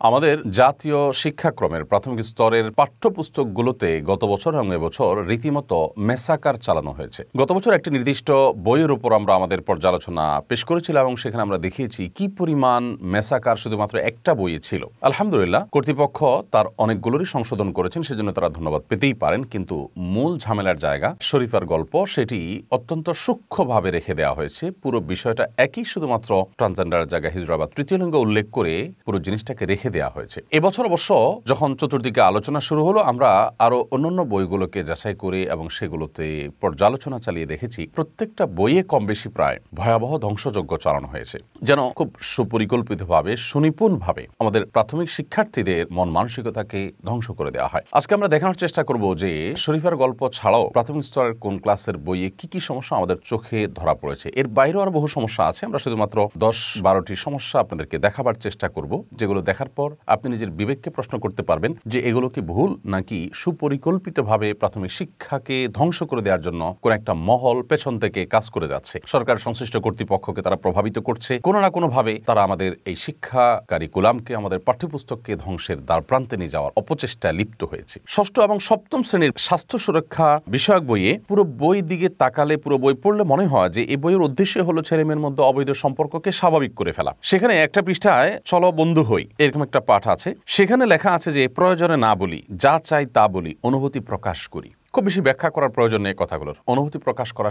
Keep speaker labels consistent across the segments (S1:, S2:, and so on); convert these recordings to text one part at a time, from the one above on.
S1: আমাদের জাতীয় শিক্ষাক্রমের প্রাথমিক স্তরের পাঠ্যপুস্তকগুলোতে গত বছর এবং এবছর রীতিমতো মেসাকার চালানো হয়েছে। গত বছর একটি নির্দিষ্ট বইয়ের উপর আমরা আমাদের পর্যালোচনা পেশ করেছিলাম এবং সেখানে আমরা দেখিয়েছি কি পরিমাণ মেসাকার শুধুমাত্র একটা বইয়ে ছিল। আলহামদুলিল্লাহ, কর্তৃপক্ষ তার অনেকগুলোরই সংশোধন করেছেন, সেজন্য তারা ধন্যবাদ পেতেই পারেন। কিন্তু মূল ঝামেলার জায়গা শরীফার গল্প, সেটি অত্যন্ত সূক্ষ্মভাবে রেখে দেওয়া হয়েছে। পুরো বিষয়টা একই, শুধুমাত্র ট্রান্সজেন্ডারের জায়গায় হিজড়া বা তৃতীয় লিঙ্গ উল্লেখ করে পুরো জিনিসটাকে রেখে দেওয়া হয়েছে। এবছর অবশ্য যখন চতুর্দিকে আলোচনা শুরু হলো, আমরা আরো অন্যান্য বইগুলোকে যাচাই করে এবং সেগুলোতে পর্যালোচনা চালিয়ে দেখেছি প্রত্যেকটা বইয়ে কম বেশি প্রায় ভয়াবহ ধ্বংসযজ্ঞ চালানো হয়েছে, যেন খুব সুপরিকল্পিতভাবে সুনিপুণভাবে আমাদের প্রাথমিক শিক্ষার্থীদের মন মানসিকতাকে ধ্বংস করে দেওয়া হয়। আজকে আমরা দেখানোর চেষ্টা করব যে শরীফার গল্প ছাড়াও প্রাথমিক স্তরের কোন ক্লাসের বইয়ে কি কি সমস্যা আমাদের চোখে ধরা পড়েছে। এর বাইরেও আরো বহু সমস্যা আছে। আমরা শুধুমাত্র 10-12টি সমস্যা আপনাদেরকে দেখাবার চেষ্টা করব, যেগুলো দেখার পর আপনি নিজের বিবেককে প্রশ্ন করতে পারবেন যে এগুলো কি ভুল নাকি সুপরিকল্পিতভাবে প্রাথমিক শিক্ষাকে ধ্বংস করে দেওয়ার জন্য কোন একটা মহল পেছন থেকে কাজ করে যাচ্ছে। সরকার সংশ্লিষ্ট কর্তৃপক্ষকে তারা প্রভাবিত করছে, কোনো না কোনো ভাবে তারা আমাদের এই শিক্ষা কারিকুলামকে, আমাদের পাঠ্যপুস্তককে ধ্বংসের দ্বারপ্রান্তে নিয়ে যাওয়ার অপচেষ্টায় লিপ্ত হয়েছে। ষষ্ঠ এবং সপ্তম শ্রেণীর স্বাস্থ্য সুরক্ষা বিষয়ক বইয়ে পুরো বই দিকে তাকালে, পুরো বই পড়লে মনে হয় যে এই বইয়ের উদ্দেশ্য হলো ছেলেমেয়ের মধ্যে অবৈধ সম্পর্ককে স্বাভাবিক করে ফেলা। সেখানে একটা পৃষ্ঠায় চলো বন্ধু হই এরকম একটা পাঠ আছে, সেখানে লেখা আছে যে প্রয়োজনে না বলি, যা চাই তা বলি, অনুভূতি প্রকাশ করি। খুব বেশি ব্যাখ্যা করার প্রয়োজন নেই কথাগুলোর। অনুভূতি প্রকাশ করা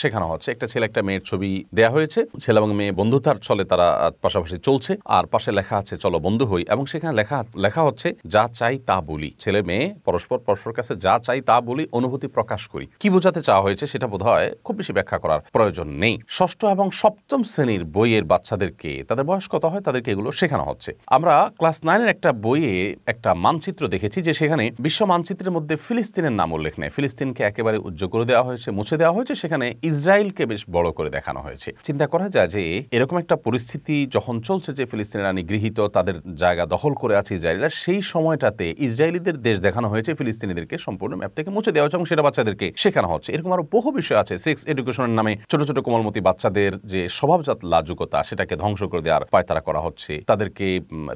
S1: শেখানো হচ্ছে। একটা ছেলে একটা মেয়ের ছবি দেয়া হয়েছে, ছেলে এবং মেয়ে বন্ধুতার ছলে তারা পাশাপাশি চলছে, আর পাশে লেখা আছে চলো বন্ধু হই, এবং সেখানে লেখা হচ্ছে যা চাই তা বলি, ছেলে মেয়ে পরস্পর কাছে যা চাই তা বলি, অনুভূতি প্রকাশ করি। কি বোঝাতে চাওয়া হয়েছে সেটা বোধহয় খুব বেশি ব্যাখ্যা করার প্রয়োজন নেই। ষষ্ঠ এবং সপ্তম শ্রেণীর বইয়ের বাচ্চাদেরকে, তাদের বয়স কত হয়, তাদেরকে এগুলো শেখানো হচ্ছে। আমরা ক্লাস 9-এর একটা বইয়ে একটা মানচিত্র দেখেছি যে সেখানে বিশ্ব মানচিত্রের মধ্যে ফিলিস্তিনের নাম উল্লেখ নেই। ফিলিস্তিনকে একেবারে উজ্জ্বল করে দেওয়া হয়েছে, মুছে দেওয়া হয়েছে, সেখানে ইসরায়েলকে বেশ বড় করে দেখানো হয়েছে। চিন্তা করা যায় যে এরকম একটা পরিস্থিতি যখন চলছে যে ফিলিস্তিনিরা নিগৃহীত, তাদের জায়গা দখল করে আছে ইসরায়েলিরা, সেই সময়টাতে ইসরায়েলিদের দেশ দেখানো হয়েছে, ফিলিস্তিনিদেরকে সম্পূর্ণ ম্যাপ থেকে মুছে দেওয়া হয়েছে এবং সেটা বাচ্চাদেরকে শেখানো হচ্ছে। এরকম আরো বহু বিষয় আছে। সেক্স এডুকেশনের নামে ছোট ছোট কোমলমতি বাচ্চাদের যে স্বভাবজাত লাজুকতা, সেটাকে ধ্বংস করে দেওয়ার পায়তারা করা হচ্ছে। তাদেরকে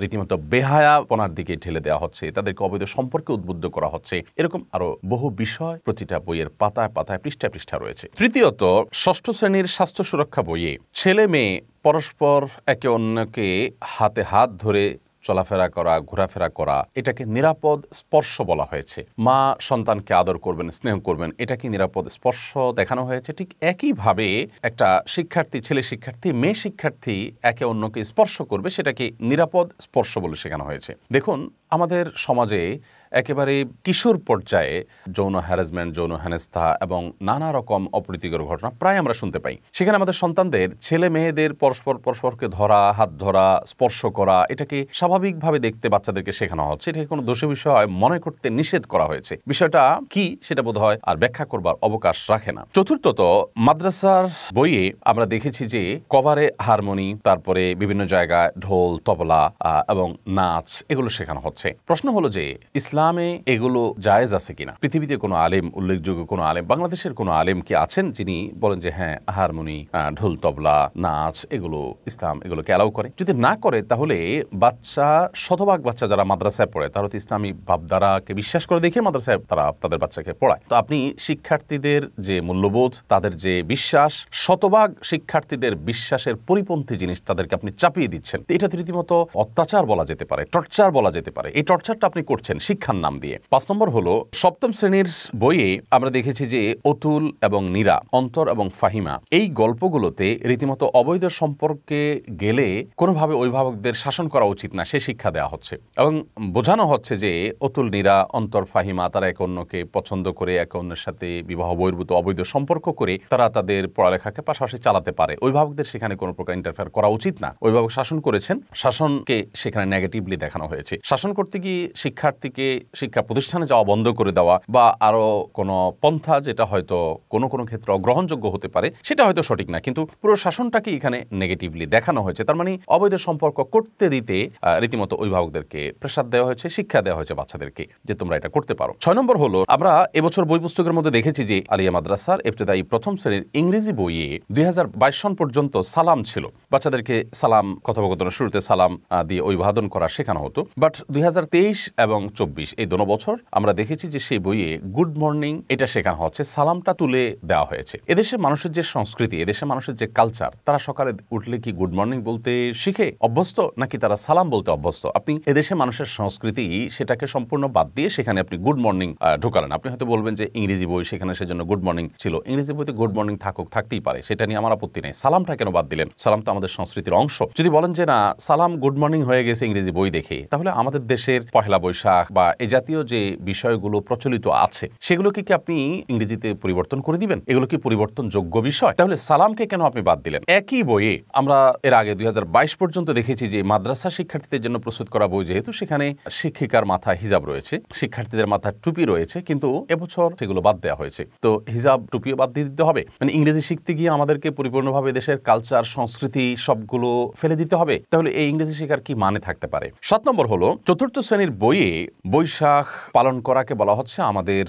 S1: রীতিমতো বেহায়াপনার দিকে ঠেলে দেওয়া হচ্ছে, তাদেরকে অবৈধ সম্পর্কে উদ্বুদ্ধ করা হচ্ছে। এরকম আরো বহু বিষয় প্রতিটা বইয়ের পাতায় পাতায় পৃষ্ঠায় পৃষ্ঠা রয়েছে। তৃতীয়ত, ষষ্ঠ শ্রেণীর স্বাস্থ্য সুরক্ষা বইয়ে ছেলে মেয়ে পরস্পর একে অন্যকে হাতে হাত ধরে চলাফেরা করা, ঘোরাফেরা করা, এটাকে নিরাপদ স্পর্শ বলা হয়েছে। মা সন্তানকে আদর করবেন, স্নেহ করবেন, এটাকে নিরাপদ স্পর্শ দেখানো হয়েছে। ঠিক একইভাবে একটা শিক্ষার্থী, ছেলে শিক্ষার্থী, মেয়ে শিক্ষার্থী একে অন্যকে স্পর্শ করবে, সেটাকে নিরাপদ স্পর্শ বলে শেখানো হয়েছে। দেখুন, আমাদের সমাজে একেবারে কিশোর পর্যায়ে যৌন হ্যারাসমেন্ট, যৌন হেনস্থা এবং নানা রকম অপ্রীতিকর ঘটনা প্রায় আমরা শুনতে পাই। সেখানে আমাদের সন্তানদের, ছেলে মেয়েদের পরস্পরকে ধরা, হাত ধরা, স্পর্শ করা, এটাকে স্বাভাবিকভাবে দেখতে বাচ্চাদেরকে শেখানো হচ্ছে। এটাকে কোনো দোষের বিষয় মনে করতে নিষেধ করা হয়েছে। বিষয়টা কি সেটা বোধ হয় আর ব্যাখ্যা করবার অবকাশ রাখে না। চতুর্থত, মাদ্রাসার বইয়ে আমরা দেখেছি যে কভারে হারমোনি, তারপরে বিভিন্ন জায়গায় ঢোল, তবলা এবং নাচ, এগুলো শেখানো হচ্ছে। প্রশ্ন হলো যে ইসলামে এগুলো জায়েজ আছে কিনা? পৃথিবীতে কোনো আলেম, উল্লেখযোগ্য কোনো আলেম, বাংলাদেশের কোনো আলেম কি আছেন যিনি বলেন যে হ্যাঁ, হারমোনি, ঢোল, তবলা, নাচ, এগুলো ইসলাম এগুলোকে অ্যালাউ করে? যদি না করে, তাহলে শতভাগ বাচ্চা যারা মাদ্রাসায় পড়ে তারা তো ইসলামী ভাবধারাকে বিশ্বাস করে দেখে মাদ্রাসায় তারা তাদের বাচ্চাকে পড়ায়। তো আপনি শিক্ষার্থীদের যে মূল্যবোধ, তাদের যে বিশ্বাস, শতভাগ শিক্ষার্থীদের বিশ্বাসের পরিপন্থী জিনিস তাদেরকে আপনি চাপিয়ে দিচ্ছেন। এটা রীতিমতো অত্যাচার বলা যেতে পারে, টর্চার বলা যেতে পারে। এই টর্চারটা আপনি করছেন শিক্ষার নাম দিয়ে। 5 নম্বর হলো, সপ্তম শ্রেণীর বইয়ে আমরা দেখেছি যে অতুল এবং নীরা, অন্তর এবং ফাহিমা, এই গল্পগুলোতে রীতিমতো অবৈধ সম্পর্কে গেলে কোনোভাবে অভিভাবকদের শাসন করা উচিত না, সে শিক্ষা দেওয়া হচ্ছে এবং বোঝানো হচ্ছে যে অতুল, নীরা, অন্তর, ফাহিমা, তারা একে অন্যকে পছন্দ করে একে অন্যের সাথে বিবাহ বহির্ভূত অবৈধ সম্পর্ক করে তারা তাদের পড়ালেখাকে পাশাপাশি চালাতে পারে। অভিভাবকদের সেখানে কোনো প্রকার ইন্টারফেয়ার করা উচিত না। অভিভাবক শাসন করেছেন, শাসনকে সেখানে নেগেটিভলি দেখানো হয়েছে। শাসন করতে গিয়ে শিক্ষার্থীকে শিক্ষা প্রতিষ্ঠানে যাওয়া বন্ধ করে দেওয়া বা আরো কোনো পন্থা, যেটা হয়তো কোনো কোনো ক্ষেত্রে অগ্রহণযোগ্য হতে পারে, সেটা হয়তো সঠিক না, কিন্তু পুরো শাসনটাকে এখানে নেগেটিভলি দেখানো হয়েছে। তার মানে অবৈধ সম্পর্ক করতে দিতে রীতিমতো অভিভাবকদেরকে প্রেসার দেওয়া হয়েছে, শিক্ষা দেওয়া হয়েছে বাচ্চাদেরকে যে তোমরা এটা করতে পারো। 6 নম্বর হলো, আমরা এবছর বই পুস্তকের মধ্যে দেখেছি যে আলিয়া মাদ্রাসার ইবতেদায়ী প্রথম শ্রেণীর ইংরেজি বইয়ে 2022 সন পর্যন্ত সালাম ছিল, বাচ্চাদেরকে সালাম, কথোপকথনের শুরুতে সালাম দিয়ে অভিবাদন করা শেখানো হতো। বাট 2023 এবং 24 এই দোনো বছর আমরা দেখেছি যে সেই বইয়ে গুড মর্নিং এটা শেখানো হচ্ছে, সালামটা তুলে দেওয়া হয়েছে। এদেশের মানুষের যে সংস্কৃতি, এদেশের মানুষের যে কালচার, তারা সকালে উঠলে কি গুড মর্নিং বলতে শিখে অভ্যস্ত, নাকি তারা সালাম বলতে অভ্যস্ত? আপনি এদেশের মানুষের সংস্কৃতি সেটাকে সম্পূর্ণ বাদ দিয়ে সেখানে আপনি গুড মর্নিং ঢোকালেন। আপনি হয়তো বলবেন যে ইংরেজি বই, সেখানে সেজন্য গুড মর্নিং ছিল। ইংরেজি বইতে গুড মর্নিং থাকতেই পারে, সেটা নিয়ে আমার আপত্তি নেই। সালামটা কেন বাদ দিলেন? সালাম তো আমাদের সংস্কৃতির অংশ। যদি বলেন যে না, সালাম গুড মর্নিং হয়ে গেছে ইংরেজি বই দেখে, তাহলে আমাদের দেশের পহেলা বৈশাখ বা এ জাতীয় যে বিষয়গুলো প্রচলিত আছে সেগুলোকে কি আপনি ইংরেজিতে পরিবর্তন করে দিবেন? এগুলো কি পরিবর্তনযোগ্য বিষয়? তাহলে সালামকে কেন আপনি বাদ দিলেন? একই বইয়ে আমরা এর আগে 2022 পর্যন্ত দেখেছি যে মাদ্রাসা শিক্ষার্থীদের জন্য প্রস্তুত করা বই, যেহেতু সেখানে শিক্ষিকার মাথায় হিজাব রয়েছে, শিক্ষার্থীদের মাথায় টুপি রয়েছে, কিন্তু এবছর সেগুলো বাদ দেওয়া হয়েছে। তো হিজাব টুপিও বাদ দিয়ে দিতে হবে? মানে ইংরেজি শিখতে গিয়ে আমাদেরকে পরিপূর্ণভাবে দেশের কালচার, সংস্কৃতি সবগুলো ফেলে দিতে হবে? তাহলে এই ইংরেজি শেখার কি মানে থাকতে পারে? 7 নম্বর হলো, চতুর্থ শ্রেণীর বইয়ে বৈশাখ পালন করাকে বলা হচ্ছে আমাদের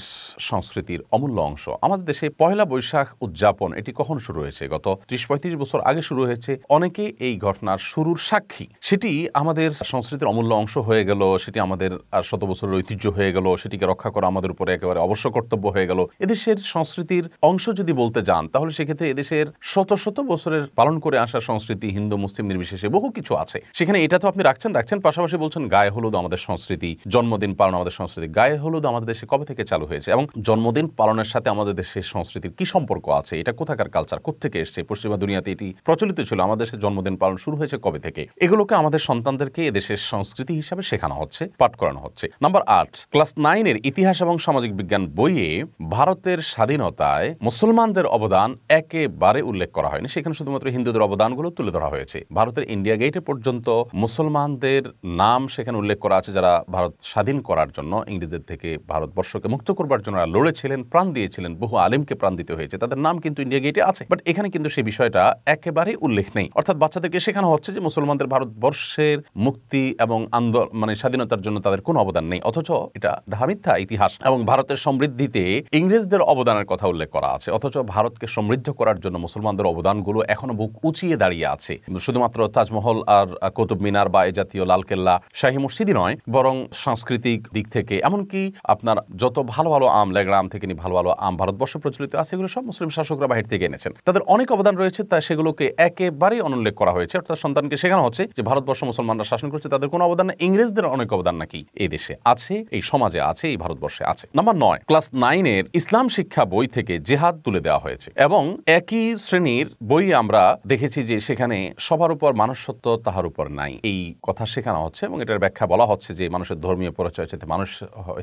S1: সংস্কৃতির অমূল্য অংশ। আমাদের দেশে পহেলা বৈশাখ উদযাপন এটি কখন শুরু হয়েছে? গত 30-35 বছর আগে শুরু হয়েছে। অনেকে এই ঘটনার শুরুর সাক্ষী। সেটি আমাদের সংস্কৃতির অমূল্য অংশ হয়ে গেল, সেটি আমাদের শত বছরের ঐতিহ্য হয়ে গেল, সেটিকে রক্ষা করা আমাদের উপরে একেবারে অবশ্য কর্তব্য হয়ে গেল। এদেশের সংস্কৃতির অংশ যদি বলতে যান, তাহলে সেক্ষেত্রে এদেশের শত শত বছরের পালন করে আসা সংস্কৃতি, হিন্দু মুসলিম নির্বিশেষে বহু কিছু আছে। সেখানে এটা তো আপনি রাখছেন, পাশাপাশি বলছেন গায়ে হলুদ আমাদের সংস্কৃতি, জন্মদিন পালন আমাদের সংস্কৃতি। গায়ে হলুদ আমাদের দেশে কবে থেকে চালু হয়েছে এবং জন্মদিন পালনের সাথে আমাদের দেশের সংস্কৃতির কি সম্পর্ক আছে? এটা কোথাকার কালচার, কোত্থেকে এসছে? পশ্চিমা দুনিয়াতে এটি প্রচলিত ছিল, আমাদের দেশের জন্মদিন পালন শুরু হয়েছে কবে থেকে? এগুলোকে আমাদের সন্তানদেরকে এদেশের সংস্কৃতি হিসাবে শেখানো হচ্ছে, পাঠ করানো হচ্ছে। নাম্বার 8, ক্লাস 9-এর ইতিহাস এবং সামাজিক বিজ্ঞান বইয়ে ভারতের স্বাধীনতায় মুসলমানদের অবদান একেবারে উল্লেখ করা হয়নি। সেখানে শুধুমাত্র হিন্দুদের অবদানগুলো তুলে ধরা হয়েছে। ভারতের ইন্ডিয়া গেটে পর্যন্ত মুসলমানদের নাম সেখানে উল্লেখ করা আছে, যারা ভারত স্বাধীন করার জন্য, ইংরেজদের থেকে ভারতবর্ষকে মুক্ত করবার জন্য লড়েছিলেন, প্রাণ দিয়েছিলেন, বহু আলেমকে প্রাণ দিতে হয়েছে, তাদের নাম কিন্তু ইন্ডিয়া গেটে আছে। বাট এখানে কিন্তু সেই বিষয়টা একেবারে উল্লেখ নেই। অর্থাৎ বাচ্চাদেরকে শেখানো হচ্ছে যে মুসলমানদের ভারতবর্ষের মুক্তি এবং আন্দোলন স্বাধীনতার জন্য তাদের কোনো অবদান নেই, অথচ এটা মিথ্যা ইতিহাস। এবং ভারতের সমৃদ্ধিতে ইংরেজদের অবদানের কথা উল্লেখ করা আছে, অথচ ভারতকে সমৃদ্ধ করার জন্য মুসলমানদের অবদানগুলো এখনো বুক উঁচিয়ে দাঁড়িয়ে আছে। শুধুমাত্র তাজমহল আর কুতুব মিনার বা এ জাতীয় লালকেল্লা, শাহী মসজিদই নয়, বরং সাংস্কৃতিক দিক থেকে এমনকি আপনার যত ভালো ভালো আম, লেগড়া আম থেকে ভালো ভালো আম ভারতবর্ষ প্রচলিত আছে, এগুলো সব মুসলিম শাসকরা বাহির থেকে এনেছেন। তাদের অনেক অবদান রয়েছে, তা সেগুলোকে একেবারেই অনুল্লেখ করা হয়েছে। অর্থাৎ সন্তানকে শেখানো হচ্ছে যে ভারতবর্ষ মুসলমানরা শাসন করছে, তাদের কোনো অবদান নেই। ইংরেজদের অনেক অবদান নাকি এই দেশে আছে, এই সমাজে আছে, এই ভারতবর্ষে আছে। নাম্বার 9, ক্লাস 9-এর ইসলাম শিক্ষা বই থেকে জেহাদ তুলে দেওয়া হয়েছে এবং একই শ্রেণীর বই আমরা দেখেছি যে সেখানে সবার উপর মানুষ সত্য, তাহার উপর নাই, এই কথা শেখানো হচ্ছে এবং এটার ব্যাখ্যা বলা হচ্ছে যে মানুষের ধর্মীয় পরিচয় চাইতে মানুষ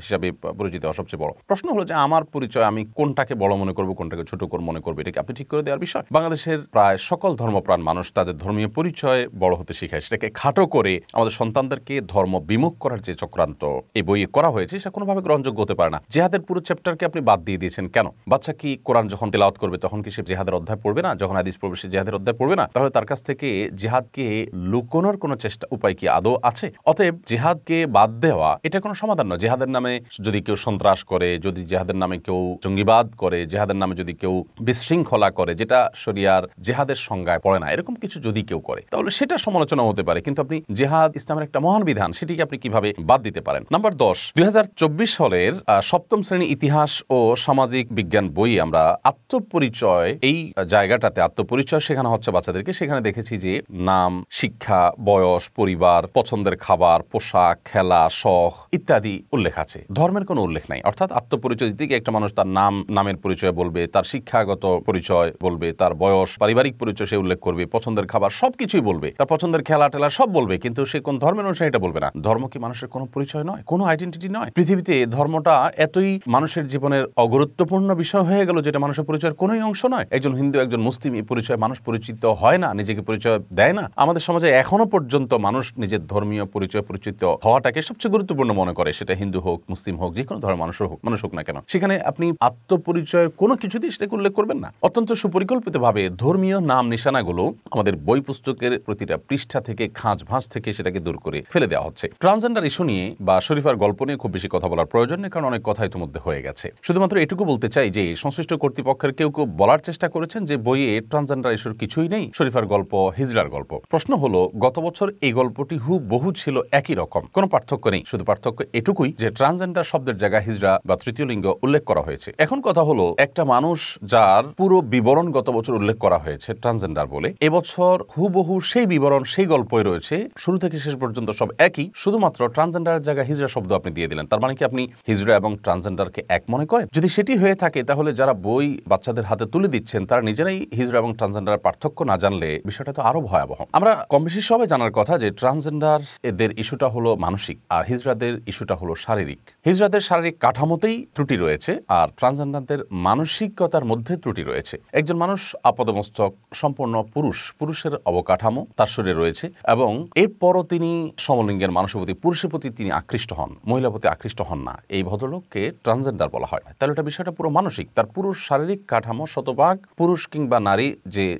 S1: হিসাবে পরিচিত হওয়া সবচেয়ে বড়। প্রশ্ন হলো যে আমার পরিচয় আমি কোনটাকে বড় মনে করবো, কোনটাকে ছোট মনে করবো, এটাকে আপনি ঠিক করে দেওয়ার বিষয়। বাংলাদেশের প্রায় সকল ধর্মপ্রাণ মানুষ তাদের ধর্মীয় পরিচয় বড় হতে শিখায়, সেটাকে খাটো করে আমাদের সন্তানদেরকে ধর্ম বিমুখ করার যে চক্রান্ত এই বইয়ে করা হয়েছে, সেটা কোনোভাবে গ্রহণযোগ্য হতে পারে না। জেহাদের পুরো চ্যাপ্টারকে আপনি বাদ দিয়ে দিয়েছেন কেন? বাচ্চা কি কোরআন যখন তেলাওয়াত করবে তখন কি সে জেহাদের অধ্যায় পড়বে না? যখন হাদিস পড়বে সে জেহাদের অধ্যায় পড়বে না? তাহলে তার কাছ থেকে জেহাদকে লুকোনোর কোনো চেষ্টা, উপায় কি আদৌ আছে? অতএব জেহাদকে বাদ দেওয়া এটা কোনো সমাধান নয়। জেহাদের নামে যদি কেউ সন্ত্রাস করে, যদি জেহাদের নামে কেউ জঙ্গিবাদ করে, জেহাদের নামে যদি কেউ বিশৃঙ্খলা করে, যেটা শরিয়ার জেহাদের সংজ্ঞায় পড়ে না, এরকম কিছু যদি কেউ করে, তাহলে সেটা সমালোচনা হতে পারে। কিন্তু আপনি জেহাদ ইসলামের একটা মহান বিধান, সেটিকে আপনি কিভাবে বাদ দিতে পারেন? নাম্বার 10, 2024 সালের 7ম শ্রেণী ইতিহাস ও সামাজিক বিজ্ঞান বই আমরা আত্মপরিচয়, এই জায়গাটাতে আত্মপরিচয় শেখানো হচ্ছে বাচ্চাদেরকে। সেখানে দেখেছি যে নাম, শিক্ষা, বয়স, পরিবার, পছন্দের খাবার, পোশাক, খেলা, শখ ইত্যাদি উল্লেখ আছে, ধর্মের কোনো উল্লেখ নাই। অর্থাৎ আত্মপরিচয় দিতে গিয়ে একটা মানুষ তার নামের পরিচয় বলবে, তার শিক্ষাগত পরিচয় বলবে, তার বয়স, পারিবারিক পরিচয় সে উল্লেখ করবে, পছন্দের খাবার সবকিছুই বলবে, তার পছন্দের খেলা টেলা সব বলবে, কিন্তু সে কোন ধর্মের অনুসারী এটা বলবে না। ধর্ম কি মানুষের কোনো পরিচয় নয়, কোনো আইডেন্টিটি নয়? পৃথিবীতে ধর্মটা এতই মানুষের জীবনের অগুরুত্বপূর্ণ বিষয় হয়ে গেল যেটা মানুষের পরিচয়ের কোনোই অংশ নয়। একজন হিন্দু, একজন মুসলিম, এই পরিচয় মানুষ পরিচিত হয় না, নিজেকে পরিচয় দেয় না। আমাদের সমাজে এখনো পর্যন্ত মানুষ নিজের ধর্মীয় পরিচয় পরিচিত হওয়াটাকে সবচেয়ে গুরুত্বপূর্ণ মনে করে, সেটা হিন্দু হোক, মুসলিম হোক, যে কোনো ধর্মের মানুষ হোক না কেন। সেখানে আপনি আত্মপরিচয়ের কোনো কিছুতেই সেটাকে উল্লেখ করবেন না। অত্যন্ত সুপরিকল্পিতভাবে ধর্মীয় নাম নিশানাগুলো আমাদের বই পুস্তকের প্রতিটা পৃষ্ঠা থেকে, খাঁজ ভাঁজ থেকে সেটাকে দূর করে ফেলে দেওয়া হচ্ছে। ট্রান্সজেন্ডার ইস্যু নিয়ে বা শরীফার গল্প নিয়ে খুব বেশি কথা বলার প্রয়োজন নেই, কারণ অনেক কথা ইতিমধ্যে হয়ে গেছে। শুধুমাত্র এটুকু বলতে চাই যে সংশ্লিষ্ট কর্তৃপক্ষের কেউ কেউ বলার চেষ্টা করেছেন যে বইয়ে ট্রান্সজেন্ডার ইস্যুর কিছুই নেই, শরীফার গল্প, হিজরার গল্প। প্রশ্ন হলো, গত বছর এই গল্পটি হুবহু ছিল একই রকম, কোনো পার্থক্য নেই। শুধু পার্থক্য এটুকুই যে ট্রান্সজেন্ডার শব্দের জায়গায় হিজরা বা তৃতীয় লিঙ্গ উল্লেখ করা হয়েছে। এখন কথা হলো, একটা মানুষ যার পুরো বিবরণ গত বছর উল্লেখ করা হয়েছে ট্রান্সজেন্ডার বলে, এবছর হুবহু সেই বিবরণ সেই গল্পই রয়েছে, শুরু থেকে শেষ পর্যন্ত সব একই, শুধুমাত্র ট্রান্সজেন্ডারের জায়গায় হিজরা শব্দ আপনি দিয়ে দিলেন। তার মানে কি আপনি হিজরা এবং ট্রান্সজেন্ডারকে এক মনে করেন? যদি সেটি হয়ে থাকে, তাহলে যারা বই বাচ্চাদের হাতে তুলে দিচ্ছেন তারা নিজেরাই হিজরা এবং ট্রান্সজেন্ডার পার্থক্য না জানলে বিষয়টা তো আরো ভয়াবহ। আমরা কম বেশি সবাই জানার কথা যে ট্রান্সজেন্ডার এদের ইস্যুটা হলো মানসিক, আর হিজড়াদের ইস্যুটা হলো শারীরিক। হিজড়াদের শারীরিক কাঠামোতেই ত্রুটি রয়েছে, আর ট্রান্সজেন্ডারদের মানসিকতার মধ্যে ত্রুটি রয়েছে। একজন মানুষ আপাদমস্তক সম্পূর্ণ পুরুষ, পুরুষের অবকাঠামো তার শরীরে রয়েছে, এবং এরপরও তিনি সমলিঙ্গের মানুষের প্রতি, পুরুষের প্রতি তিনি আকৃষ্ট হন, মহিলার প্রতি আকৃষ্ট হন না। এই ভদ্রলোককে ট্রান্সজেন্ডার বলা হয়। তাহলে এটা বিষয়টা পুরো মানসিক। তার পুরো শারীরিক কাঠামো শতভাগ পুরুষ কিংবা নারী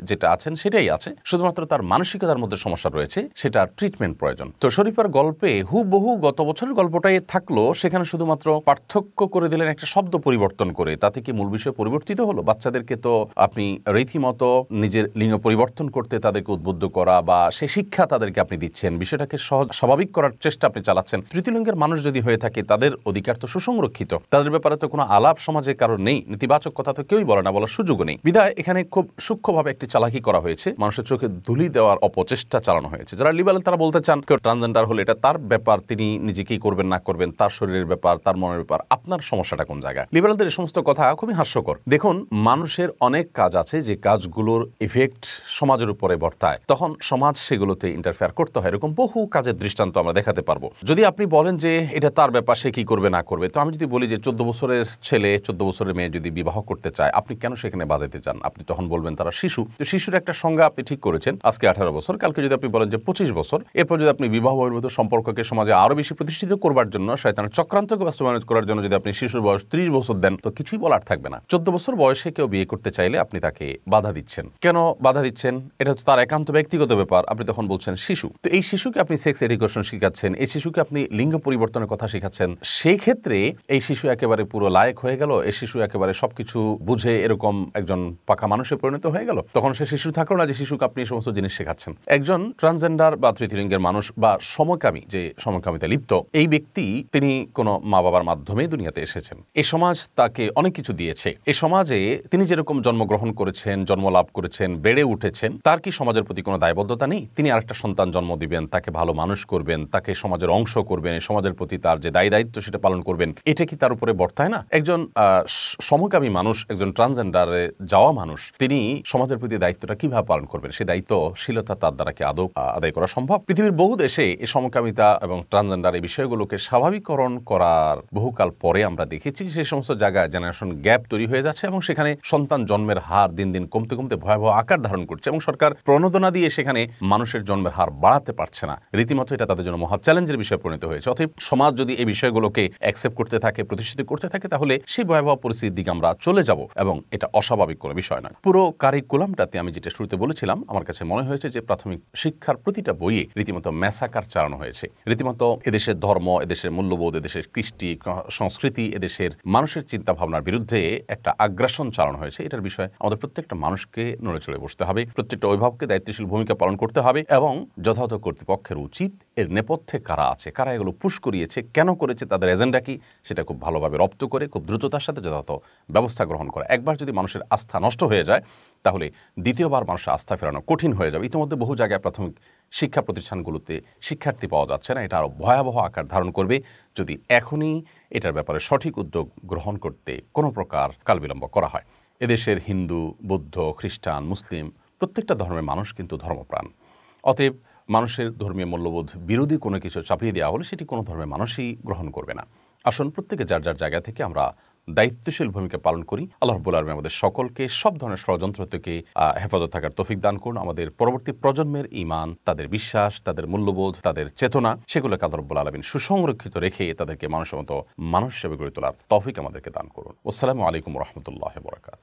S1: যেটা আছেন সেটাই আছে, শুধুমাত্র তার মানসিকতার মধ্যে সমস্যা রয়েছে, সেটা ট্রিটমেন্ট প্রয়োজন। তো শরীফার গল্পে হুবহু গত বছরের গল্পটাই থাকলো, সেখানে শুধুমাত্র পার্থক্য করে দিলেন একটা শব্দ পরিবর্তন করে। তাতে কি মূল বিষয় পরিবর্তিত হলো? বাচ্চাদেরকে তো আপনি রীতিমতো নিজের লিঙ্গ পরিবর্তন করতে তাদেরকে উদ্বুদ্ধ করা বা সে শিক্ষা তাদেরকে আপনি দিচ্ছেন, বিষয়টাকে স্বাভাবিক করার চেষ্টা আপনি চালাচ্ছেন। তৃতীয় লিঙ্গের মানুষ যদি হয়ে থাকে, তাদের অধিকার তো সুসংরক্ষিত, তাদের ব্যাপারে তো কোনো আলাপ সমাজে কারণ নেই, নেতিবাচক কথা তো কেউই বলে না, বলার সুযোগও নেই। বিধায় এখানে খুব সূক্ষ্মভাবে একটি চালাকি করা হয়েছে, মানুষের চোখে ধুলি দেওয়ার অপচেষ্টা চালানো হয়েছে। যারা লিবারেল তারা বলতে চান কেউ ট্রান্সজেন্ডার হলে এটা তার ব্যাপার, তিনি নিজেকেই করবেন না করবেন, তার শরীরের ব্যাপার, তার মনের ব্যাপার, আপনার সমস্যাটা কোন জায়গায়? লিবারেলদের এই সমস্ত কথা খুবই হাস্যকর। দেখুন, মানুষের অনেক কাজ আছে যে কাজগুলোর ইফেক্ট সমাজের উপরে বর্তায়, তখন সমাজ সেগুলোতে ইন্টারফেয়ার করতে হয়। এরকম বহু কাজের দৃষ্টান্ত আমরা দেখাতে পারবো। যদি আপনি বলেন যে এটা তার ব্যাপার, সে কি করবে না করবে, তো আমি যদি বলি যে 14 বছরের ছেলে 14 বছরের মেয়ে যদি বিবাহ করতে চায়, আপনি কেন সেখানে বাধা দিতে চান? আপনি তখন বলবেন তারা শিশু। তো শিশুর একটা সংজ্ঞা আপনি ঠিক করেছেন, আজকে 18 বছর, কালকে যদি আপনি বলেন যে 25 বছর, এরপর যদি আপনি বিবাহ বহির্ভূত সম্পর্ককে সমাজে আরো বেশি প্রতিষ্ঠিত করবার জন্য, শয়তানের চক্রান্তকে বাস্তবায়ন করার জন্য যদি আপনি শিশুর বয়স 30 বছর দেন, তো কিছুই বলার থাকবে না। 14 বছর বয়সে কেউ বিয়ে করতে চাইলে আপনি তাকে বাধা দিচ্ছেন। কেন বাধা দিচ্ছেন? এটা তো তার একান্ত ব্যক্তিগত ব্যাপার, আপনি তখন বলছেন শিশু। তো এই শিশুকে আপনি সেক্স এডুকেশন শিখাচ্ছেন, এই শিশুকে আপনি লিঙ্গ পরিবর্তনের কথা শিখাচ্ছেন, সেই ক্ষেত্রে এই শিশু একেবারে পুরো লায়ক হয়ে গেল, এই শিশু একেবারে সবকিছু বুঝে এরকম একজন পাকা মানুষে পরিণত হয়ে গেল, তখন সে শিশু থাকলো না যে শিশুকে আপনি এই সমস্ত জিনিস শেখাচ্ছেন। একজন ট্রান্সজেন্ডার বা তৃতীয় লিঙ্গের মানুষ বা সমকামী, যে সমকামিতা লিপ্ত এই ব্যক্তি, তিনি কোনো মা বাবার মাধ্যমে দুনিয়াতে এসেছেন। এই সমাজ তাকে অনেক কিছু দিয়েছে। এই সমাজে তিনি যেরকম জন্মগ্রহণ করেছেন, জন্ম লাভ করেছেন, বেড়ে উঠেছেন, তার কি সমাজের প্রতি কোনো দায়বদ্ধতা নেই? তিনি আরেকটা সন্তান জন্ম দিবেন, তাকে ভালো মানুষ করবেন, তাকে সমাজের অংশ করবেন, এই সমাজের প্রতি তার যে দায়িত্ব সেটা পালন করবেন, এটা কি তার উপরে বর্তায় না? একজন সমকামী মানুষ, একজন ট্রান্সজেন্ডারে যাওয়া মানুষ, তিনি সমাজের প্রতি দায়িত্বটা কিভাবে পালন করবেন? সেই দায়িত্বশীলতা তার দ্বারা কি আদৌ আদায় করা সম্ভব? পৃথিবীর বহু দেশে এই সমকামিতা এবং ট্রান্সজেন্ডার এই বিষয়গুলোকে স্বাভাবিককরণ করার বহুকাল পরে আমরা দেখেছি সেই সমস্ত জায়গায় জেনারেশন গ্যাপ তৈরি হয়ে যাচ্ছে, এবং সেখানে সন্তান জন্মের হার দিন দিন কমতে কমতে ভয়াবহ আকার ধারণ করছে, এবং সরকার প্রণোদনা দিয়ে সেখানে মানুষের জন্মের হার বাড়াতে পারছে না। রীতিমতো এটা তাদের জন্য মহা চ্যালেঞ্জের বিষয় পরিণত হয়েছে। অতএব সমাজ যদি এই বিষয়গুলোকে অ্যাকসেপ্ট করতে থাকে, প্রতিষ্ঠিত করতে থাকে, তাহলে সেই ভয়াবহ পরিস্থিতির দিকে আমরা চলে যাব, এবং এটা অস্বাভাবিক কোনো বিষয় নয়। পুরো কারিকুলামটাতে আমি যেটা শুরুতে বলেছিলাম, আমার কাছে মনে হয়েছে যে প্রাথমিক শিক্ষার প্রতিটা বইয়ে রীতিমতো ম্যাসাকার চালানো হয়েছে। রীতিমতো এদেশের ধর্ম, এদেশের মূল্যবোধ, এদেশের কৃষ্টি সংস্কৃতি, এদেশের মানুষের চিন্তা ভাবনার বিরুদ্ধে একটা আগ্রাসন চালানো হয়েছে। এটার বিষয়ে আমাদের প্রত্যেকটা মানুষকে নড়ে চড়ে বসতে হবে, প্রত্যেকটা অভিভাবককে দায়িত্বশীল ভূমিকা পালন করতে হবে, এবং যথাযথ কর্তৃপক্ষের উচিত এর নেপথ্যে কারা আছে, কারা এগুলো পুশ করিয়েছে, কেন করেছে, তাদের এজেন্ডা কি, সেটা খুব ভালোভাবে রপ্ত করে খুব দ্রুততার সাথে যথাযথ ব্যবস্থা গ্রহণ করা। একবার যদি মানুষের আস্থা নষ্ট হয়ে যায়, তাহলে দ্বিতীয়বার মানুষের আস্থা ফেরানো কঠিন হয়ে যাবে। ইতিমধ্যে বহু জায়গায় প্রাথমিক শিক্ষা প্রতিষ্ঠানগুলোতে শিক্ষার্থী পাওয়া যাচ্ছে না। এটা আরও ভয়াবহ আকার ধারণ করবে যদি এখনই এটার ব্যাপারে সঠিক উদ্যোগ গ্রহণ করতে কোনো প্রকার কালবিলম্ব করা হয়। এদেশের হিন্দু, বৌদ্ধ, খ্রিস্টান, মুসলিম প্রত্যেকটা ধর্মের মানুষ কিন্তু ধর্মপ্রাণ। অতএব মানুষের ধর্মীয় মূল্যবোধ বিরোধী কোনো কিছু চাপিয়ে দেওয়া হলে সেটি কোনো ধর্মের মানুষই গ্রহণ করবে না। আসুন প্রত্যেকে যার যার জায়গা থেকে আমরা দায়িত্বশীল ভূমিকা পালন করি। আল্লাহ রাব্বুল আলামিন আমাদের সকলকে সব ধরনের ষড়যন্ত্র থেকে হেফাজত থাকার তৌফিক দান করুন। আমাদের পরবর্তী প্রজন্মের ঈমান, তাদের বিশ্বাস, তাদের মূল্যবোধ, তাদের চেতনা, সেগুলোকে আল্লাহ রাব্বুল আলামিন সুসংরক্ষিত রেখে তাদেরকে মানুষের মতো মানুষ হিসেবে গড়ে তোলার তৌফিক আমাদেরকে দান করুন। আসসালামু আলাইকুম ওয়া রাহমাতুল্লাহি ওয়া বারাকাতুহু।